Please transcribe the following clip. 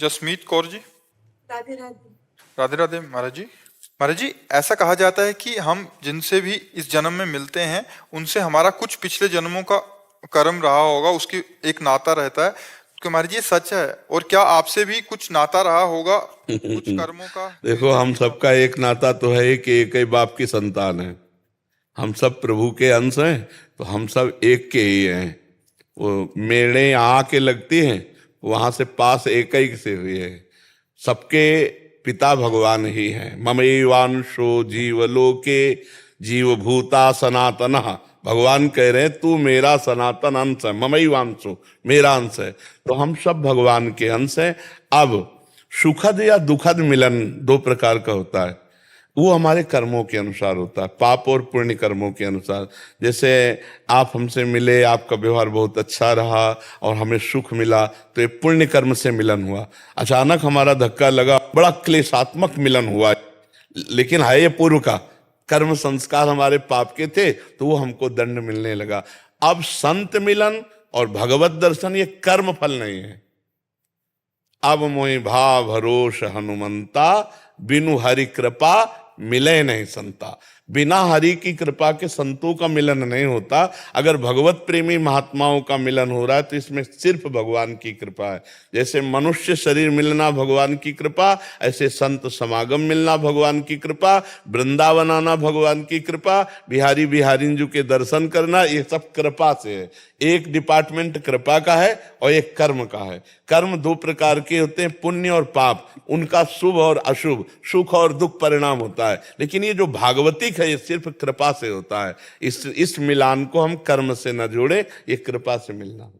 जसमीत कौर जी। राधे राधे। राधे राधे महाराज जी। महाराज जी, ऐसा कहा जाता है कि हम जिनसे भी इस जन्म में मिलते हैं उनसे हमारा कुछ पिछले जन्मों का कर्म रहा होगा, उसकी एक नाता रहता है। तो महाराज जी, ये सच है? और क्या आपसे भी कुछ नाता रहा होगा कुछ कर्मों का? देखो, हम सबका एक नाता तो है कि एक ही बाप की संतान है। हम सब प्रभु के अंश हैं, तो हम सब एक के ही हैं। वो मेढ़े यहाँ आके लगती हैं, वहां से पास एक ही से हुए हैं। सबके पिता भगवान ही हैं। ममैवांशो जीवलोके जीवभूता सनातन। भगवान कह रहे हैं तू मेरा सनातन अंश है, ममैवांशो मेरा अंश है। तो हम सब भगवान के अंश हैं। अब सुखद या दुखद मिलन दो प्रकार का होता है। वो हमारे कर्मों के अनुसार होता है, पाप और पुण्य कर्मों के अनुसार। जैसे आप हमसे मिले, आपका व्यवहार बहुत अच्छा रहा और हमें सुख मिला, तो ये पुण्य कर्म से मिलन हुआ। अचानक हमारा धक्का लगा, बड़ा क्लेशात्मक मिलन हुआ, लेकिन है ये पूर्व का कर्म संस्कार हमारे पाप के थे, तो वो हमको दंड मिलने लगा। अब संत मिलन और भगवत दर्शन ये कर्म फल नहीं है। अब मोहि भाव भरोस हनुमंता, बिनु हरि कृपा मिले नहीं संता। बिना हरि की कृपा के संतों का मिलन नहीं होता। अगर भगवत प्रेमी महात्माओं का मिलन हो रहा है तो इसमें सिर्फ भगवान की कृपा है। जैसे मनुष्य शरीर मिलना भगवान की कृपा, ऐसे संत समागम मिलना भगवान की कृपा, वृंदावन आना भगवान की कृपा, बिहारी बिहारिंजू के दर्शन करना, ये सब कृपा से है। एक डिपार्टमेंट कृपा का है और एक कर्म का है। कर्म दो प्रकार के होते हैं, पुण्य और पाप। उनका शुभ और अशुभ, सुख और दुख परिणाम होता है। लेकिन ये जो भागवतिक है, ये सिर्फ कृपा से होता है। इस मिलान को हम कर्म से न जोड़े, ये कृपा से मिलना।